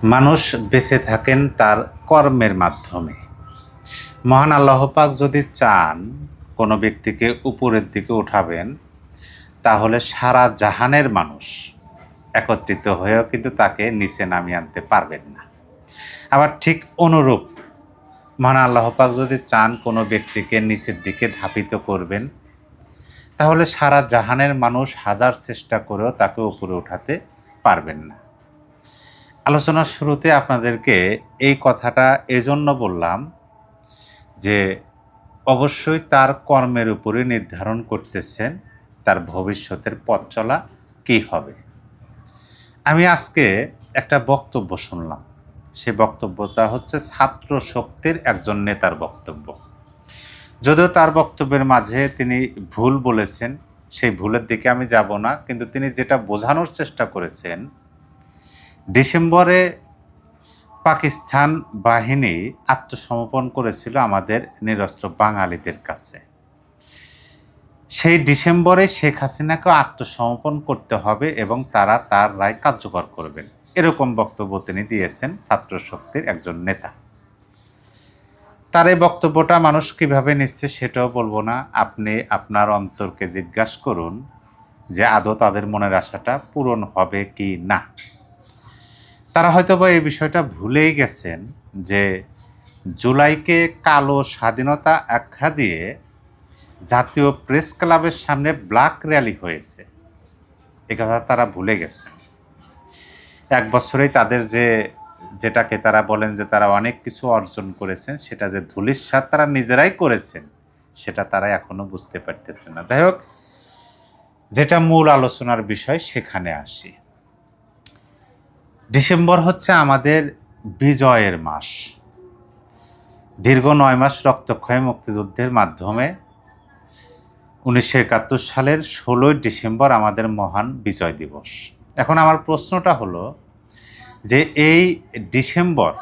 মানুষ বেঁচে থাকেন তার কর্মের মাধ্যমে। মহান আল্লাহ পাক যদি চান কোনো ব্যক্তিকে উপরের দিকে উঠাবেন, তাহলে সারা জাহানের মানুষ একত্রিত হয়েও কিন্তু তাকে নিচে নামিয়ে আনতে পারবেন না। আবার ঠিক অনুরূপ মহান আল্লাহ পাক যদি চান কোনো ব্যক্তিকে নিচের দিকে ধাপিত করবেন, তাহলে সারা জাহানের মানুষ হাজার চেষ্টা করেও তাকে উপরে উঠাতে পারবেন না। আলোচনার শুরুতে আপনাদেরকে এই কথাটা এজন্য বললাম যে অবশ্যই তার কর্মের উপরে নির্ধারণ করতেছেন তার ভবিষ্যতের পথ চলা কী হবে। আমি আজকে একটা বক্তব্য শুনলাম, সেই বক্তব্যটা হচ্ছে ছাত্র শক্তির একজন নেতার বক্তব্য। যদিও তার বক্তব্যের মাঝে তিনি ভুল বলেছেন, সেই ভুলের দিকে আমি যাব না, কিন্তু তিনি যেটা বোঝানোর চেষ্টা করেছেন, ডিসেম্বরে পাকিস্তান বাহিনী আত্মসমর্পণ করেছিল আমাদের নিরস্ত্র বাঙালিদের কাছে। সেই ডিসেম্বরে শেখ হাসিনাকেও আত্মসমর্পণ করতে হবে এবং তারা তার রায় কার্যকর করবেন, এরকম বক্তব্য তিনি দিয়েছেন ছাত্র শক্তির একজন নেতা। তার এই বক্তব্যটা মানুষ কিভাবে নিচ্ছে সেটাও বলবো না, আপনি আপনার অন্তরকে জিজ্ঞাসা করুন যে আদৌ তাদের মনের আশাটা পূরণ হবে কি না। তারা হয়তোবা এই বিষয়টা ভুলেই গেছেন যে জুলাইকে কালো স্বাধীনতা আখ্যা দিয়ে জাতীয় প্রেস ক্লাবের সামনে ব্ল্যাক র্যালি হয়েছে, এ কথা তারা ভুলে গেছেন। এক বছরেই তাদের যেটাকে তারা বলেন যে তারা অনেক কিছু অর্জন করেছেন, সেটা যে ধূলিসাৎ তারা নিজেরাই করেছেন, সেটা তারা এখনো বুঝতে পারতেছে না। যাই হোক, যেটা মূল আলোচনার বিষয় সেখানে আসি। ডিসেম্বর হচ্ছে আমাদের বিজয়ের মাস। দীর্ঘ 9 মাস রক্তক্ষয়ী মুক্তিযুদ্ধের মাধ্যমে 1971 সালের 16ই ডিসেম্বর আমাদের মহান বিজয় দিবস। এখন আমার প্রশ্নটা হলো যে এই ডিসেম্বর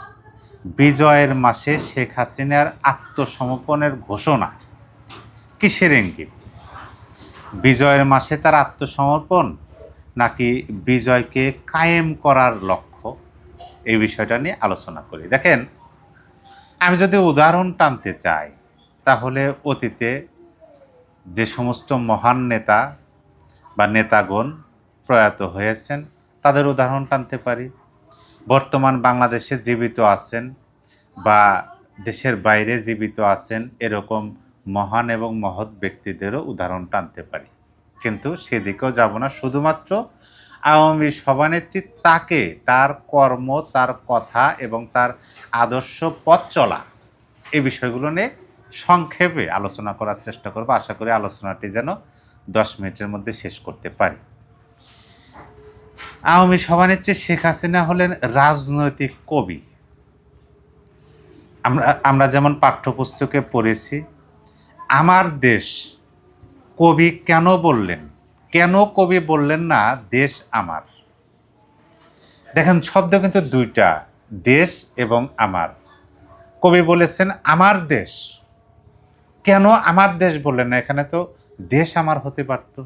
বিজয়ের মাসে শেখ হাসিনার আত্মসমর্পণের ঘোষণা কিসের ইঙ্গিত? বিজয়ের মাসে তার আত্মসমর্পণ নাকি বিজয়কে কায়েম করার লক্ষ্য? এই বিষয়টা নিয়ে আলোচনা করি। দেখেন, আমি যদি উদাহরণ টানতে চাই, তাহলে অতীতে যে সমস্ত মহান নেতা বা নেতাগণ প্রয়াত হয়েছেন তাদের উদাহরণ টানতে পারি। বর্তমান বাংলাদেশে জীবিত আছেন বা দেশের বাইরে জীবিত আছেন এরকম মহান এবং মহৎ ব্যক্তিদেরও উদাহরণ টানতে পারি, কিন্তু সেদিকেও যাব না। শুধুমাত্র আওয়ামী সভানেত্রী তাকে, তার কর্ম, তার কথা এবং তার আদর্শ পথ চলা, এই বিষয়গুলো নিয়ে সংক্ষেপে আলোচনা করার চেষ্টা করব। আশা করি আলোচনাটি যেন 10 মিনিটের মধ্যে শেষ করতে পারি। আওয়ামী সভানেত্রী শেখ হাসিনা হলেন রাজনৈতিক কবি। আমরা যেমন পাঠ্যপুস্তকে পড়েছি, আমার দেশ, কবি কেন বললেন? কেন কবি বললেন না দেশ আমার? দেখেন, শব্দ কিন্তু দুইটা, দেশ এবং আমার। কবি বলেছেন আমার দেশ, কেন আমার দেশ বললেন না? এখানে তো দেশ আমার হতে পারত।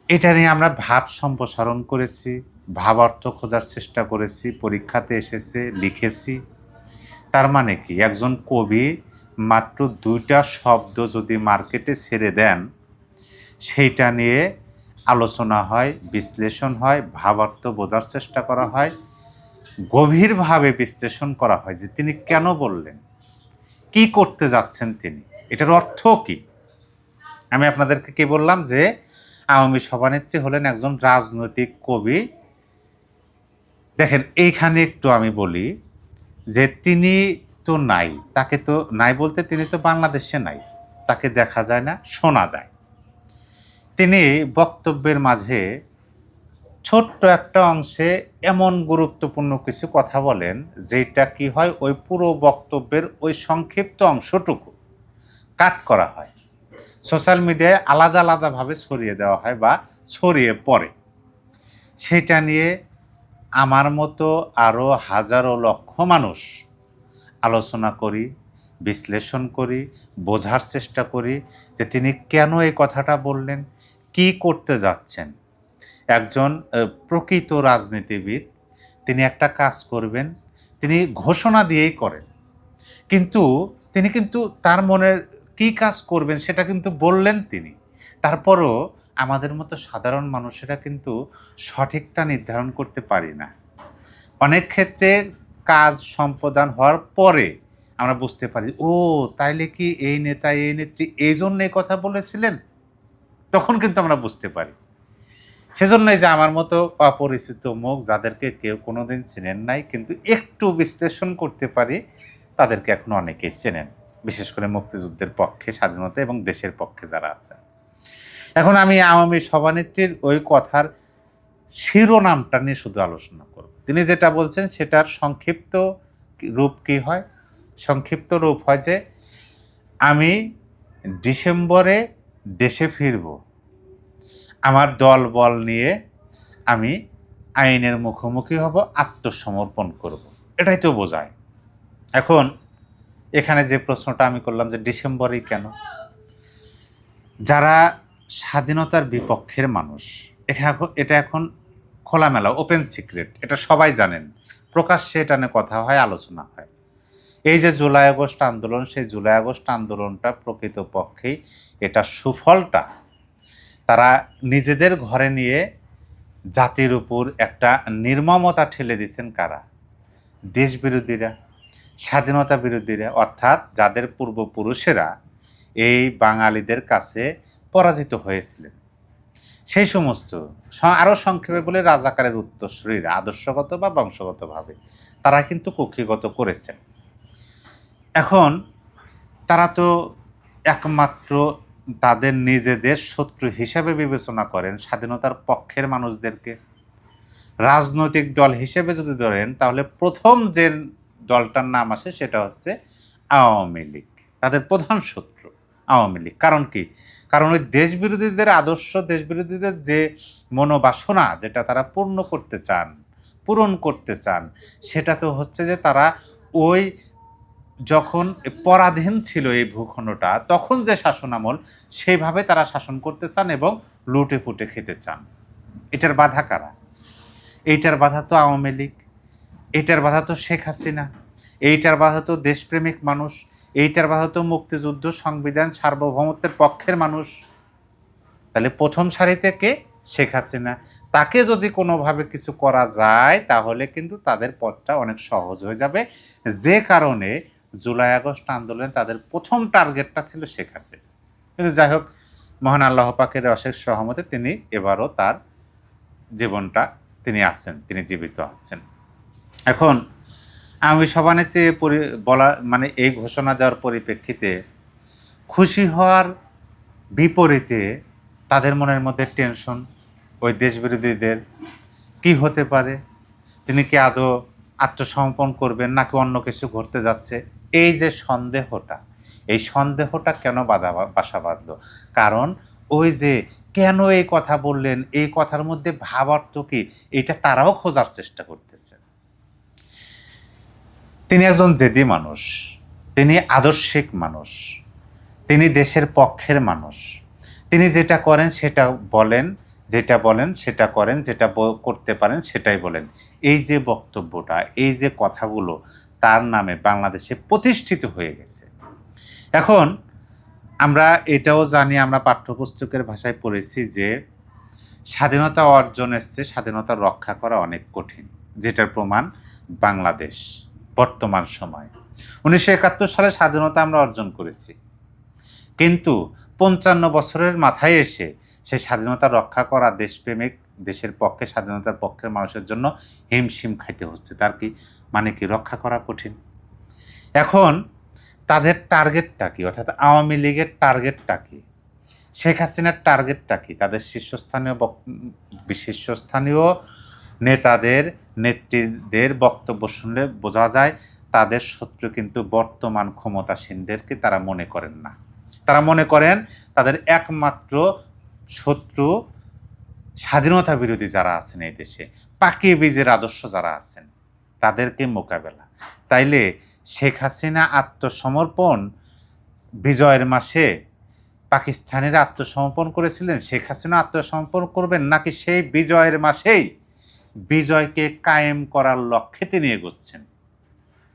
এটা নিয়ে আমরা ভাব সম্প্রসারণ করেছি, ভাব অর্থ খোঁজার চেষ্টা করেছি, পরীক্ষাতে এসেছে, লিখেছি। তার মানে কি, একজন কবি মাত্র 2টা শব্দ যদি মার্কেটে ছেড়ে দেন, সেইটা নিয়ে আলোচনা হয়, বিশ্লেষণ হয়, ভাবার্থ বোঝার চেষ্টা করা হয়, গভীরভাবে বিশ্লেষণ করা হয় যে তিনি কেন বললেন, কি করতে যাচ্ছেন তিনি, এটার অর্থ কি। আমি আপনাদেরকে কি বললাম যে আওয়ামী সভানেত্রী হলেন একজন রাজনৈতিক কবি। দেখেন, এইখানে একটু আমি বলি যে তিনি তো নাই, তাকে তো নাই বলতে তিনি তো বাংলাদেশে নাই, তাকে দেখা যায় না, শোনা যায়। তিনি বক্তব্যের মাঝে ছোট্ট একটা অংশে এমন গুরুত্বপূর্ণ কিছু কথা বলেন যেটা কি হয়, ওই পুরো বক্তব্যের ওই সংক্ষিপ্ত অংশটুকু কাট করা হয়, সোশ্যাল মিডিয়ায় আলাদা আলাদাভাবে ছড়িয়ে দেওয়া হয় বা ছড়িয়ে পড়ে। সেটা নিয়ে আমার মতো আরও হাজারো লক্ষ মানুষ আলোচনা করি, বিশ্লেষণ করি, বোঝার চেষ্টা করি যে তিনি কেন এই কথাটা বললেন, কি করতে যাচ্ছেন। একজন প্রকৃত রাজনীতিবিদ তিনি একটা কাজ করবেন, তিনি ঘোষণা দিয়েই করেন, কিন্তু তিনি কিন্তু তার মনের কী কাজ করবেন সেটা কিন্তু বললেন তিনি। তারপরও আমাদের মতো সাধারণ মানুষেরা কিন্তু সঠিকটা নির্ধারণ করতে পারি না। অনেক ক্ষেত্রে কাজ সম্পাদন হওয়ার পরে আমরা বুঝতে পারি, ও তাইলে কি এই নেতা এই নেত্রী এই জন্য এই কথা বলেছিলেন, তখন কিন্তু আমরা বুঝতে পারি। সেজন্যই যে আমার মতো অপরিচিত মুখ যাদেরকে কেউ কোনোদিন চেনেন নাই কিন্তু একটু বিশ্লেষণ করতে পারি, তাদেরকে এখন অনেকেই চেনেন, বিশেষ করে মুক্তিযুদ্ধের পক্ষে, স্বাধীনতা এবং দেশের পক্ষে যারা আছেন। এখন আমি আওয়ামী সভানেত্রীর ওই কথার শিরোনামটা নিয়ে শুধু আলোচনা করব। তিনি যেটা বলছেন সেটার সংক্ষিপ্ত রূপ কী হয়? সংক্ষিপ্ত রূপ হয় যে, আমি ডিসেম্বরে দেশে ফিরব, আমার দল বল নিয়ে আমি আইনের মুখোমুখি হব, আত্মসমর্পণ করব। এটাই তো বোঝায়। এখন এখানে যে প্রশ্নটা আমি করলাম যে ডিসেম্বরেই কেন? যারা স্বাধীনতার বিপক্ষের মানুষ, এটা এখন খোলামেলা, ওপেন সিক্রেট, এটা সবাই জানেন, প্রকাশ্যে এটা নিয়ে কথা হয়, আলোচনা হয়। এই যে জুলাই আগস্ট আন্দোলন, সেই জুলাই আগস্ট আন্দোলনটা প্রকৃতপক্ষেই এটা সুফলটা তারা নিজেদের ঘরে নিয়ে জাতির উপর একটা নির্মমতা ঠেলে দিয়েছেন কারা? দেশবিরোধীরা, স্বাধীনতা বিরোধীরা, অর্থাৎ যাদের পূর্বপুরুষেরা এই বাঙালিদের কাছে পরাজিত হয়েছিলেন, সেই সমস্ত, আরও সংক্ষেপে বলে রাজাকারের উত্তরসূরিরা, আদর্শগত বা বংশগতভাবে তারা কিন্তু কক্ষিগত করেছেন। এখন তারা তো একমাত্র তাদের নিজেদের শত্রু হিসেবে বিবেচনা করেন স্বাধীনতার পক্ষের মানুষদেরকে। রাজনৈতিক দল হিসেবে যদি ধরেন, তাহলে প্রথম যে দলটার নাম আসে সেটা হচ্ছে আওয়ামী লীগ। তাদের প্রধান শত্রু আওয়ামী লীগ। কারণ কি? কারণ ওই দেশবিরোধীদের আদর্শ, দেশবিরোধীদের যে মনোবাসনা যেটা তারা পূরণ করতে চান, সেটা তো হচ্ছে যে তারা ওই যখন পরাধীন ছিল এই ভূখণ্ডটা, তখন যে শাসনামল, সেইভাবে তারা শাসন করতে চান এবং লুটে পুটে খেতে চান। এটার বাধা কারা? এইটার বাধা তো আওয়ামী লীগ, এইটার বাধা তো শেখ হাসিনা, এইটার বাধা তো দেশপ্রেমিক মানুষ, এইটার বাধা তো মুক্তিযুদ্ধ, সংবিধান, সার্বভৌমত্বের পক্ষের মানুষ। তাহলে প্রথম সারিতে কে? শেখ হাসিনা। তাকে যদি কোনোভাবে কিছু করা যায় তাহলে কিন্তু তাদের পথটা অনেক সহজ হয়ে যাবে। যে কারণে জুলাই আগস্ট আন্দোলনে তাদের প্রথম টার্গেটটা ছিল শেখ হাসিনা। কিন্তু যাই হোক, মহান আল্লাহ পাকের অশেষ রহমতে তিনি এবারও তার জীবনটা তিনি জীবিত আছেন। এখন আমি সভানেত্রী বলা মানে এই ঘোষণা দেওয়ার পরিপ্রেক্ষিতে খুশি হওয়ার বিপরীতে তাদের মনের মধ্যে টেনশন, ওই দেশবিরোধীদের কি হতে পারে, তিনি কি আদৌ আত্মসমর্পণ করবেন নাকি অন্য কিছু ঘটতে যাচ্ছে, এই যে সন্দেহটা, এই সন্দেহটা কেন বাসা বাঁধল? কারণ ওই যে কেন এই কথা বললেন, এই কথার মধ্যে ভাবার্থ কি, এটা তারাও খোঁজার চেষ্টা করতেছে। তিনি একজন জেদি মানুষ, তিনি আদর্শিক মানুষ, তিনি দেশের পক্ষের মানুষ। তিনি যেটা করেন সেটা বলেন, যেটা বলেন সেটা করেন, যেটা করতে পারেন সেটাই বলেন। এই যে বক্তব্যটা, এই যে কথাগুলো তার নামে বাংলাদেশে প্রতিষ্ঠিত হয়ে গেছে। এখন আমরা এটাও জানি, আমরা পাঠ্যপুস্তকের ভাষায় পড়েছি যে স্বাধীনতা অর্জনের চেয়ে স্বাধীনতা রক্ষা করা অনেক কঠিন, যেটার প্রমাণ বাংলাদেশ বর্তমান সময়। 1971 সালে স্বাধীনতা আমরা অর্জন করেছি, কিন্তু 55 বছরের মাথায় এসে সেই স্বাধীনতা রক্ষা করা দেশপ্রেমিক, দেশের পক্ষে, স্বাধীনতার পক্ষের মানুষের জন্য হিমশিম খাইতে হচ্ছে। তার কি মানে কি? রক্ষা করা কঠিন। এখন তাদের টার্গেটটা কি? অর্থাৎ আওয়ামী লীগের টার্গেটটা কি? শেখ হাসিনার টার্গেটটা কি? তাদের শীর্ষস্থানীয় নেতাদের, নেত্রীদের বক্তব্য শুনলে বোঝা যায় তাদের শত্রু কিন্তু বর্তমান ক্ষমতাসীনদেরকে তারা মনে করেন না। তারা মনে করেন তাদের একমাত্র শত্রু স্বাধীনতা বিরোধী যারা আছেন এই দেশে, পাকিয়ে বীজের আদর্শ যারা আছেন, তাদেরকে মোকাবেলা। তাইলে শেখ হাসিনা আত্মসমর্পণ বিজয়ের মাসে পাকিস্তানিরা আত্মসমর্পণ করেছিলেন, শেখ হাসিনা আত্মসমর্পণ করবেন নাকি সেই বিজয়ের মাসেই বিজয়কে কায়েম করার লক্ষ্যে তিনি এগোচ্ছেন।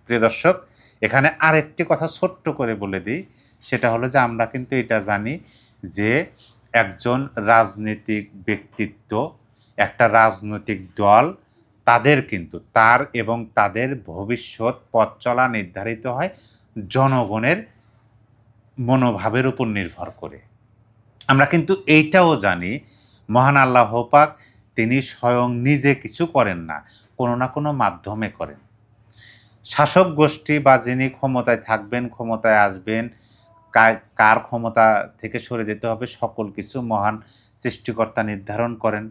প্রিয় দর্শক, এখানে আরেকটি কথা ছোট্ট করে বলে দিই, সেটা হলো যে আমরা কিন্তু এটা জানি যে একজন রাজনৈতিক ব্যক্তিত্ব, একটা রাজনৈতিক দল, তাদের কিন্তু তার এবং তাদের ভবিষ্যৎ পথ চলা নির্ধারিত হয় জনগণের মনোভাবের উপর নির্ভর করে। আমরা কিন্তু এইটাও জানি মহান আল্লাহ পাক তিনি স্বয়ং নিজে কিছু করেন না, কোনো না কোনো মাধ্যমে করেন। শাসক গোষ্ঠী বা যিনি ক্ষমতায় থাকবেন, ক্ষমতায় আসবেন, কার ক্ষমতা থেকে সরে যেতে হবে, সকল কিছু মহান সৃষ্টিকর্তা নির্ধারণ করেন।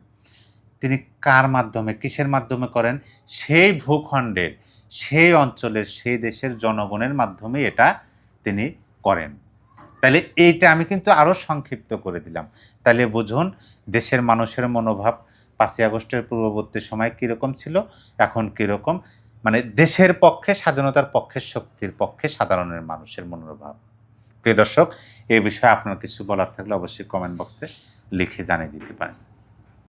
তিনি কার মাধ্যমে, কিসের মাধ্যমে করেন? সেই ভূখণ্ডের, সেই অঞ্চলের, সেই দেশের জনগণের মাধ্যমে এটা তিনি করেন। তাহলে এইটা আমি কিন্তু আরও সংক্ষিপ্ত করে দিলাম। তাহলে বুঝুন দেশের মানুষের মনোভাব 5ই আগস্টের পূর্ববর্তী সময় কীরকম ছিল, এখন কীরকম, মানে দেশের পক্ষে, স্বাধীনতার পক্ষে, শক্তির পক্ষে সাধারণের মানুষের মনোভাব। প্রিয় দর্শক, এই বিষয়ে আপনার কিছু বলার থাকলে অবশ্যই কমেন্ট বক্সে লিখে জানিয়ে দিতে পারেন।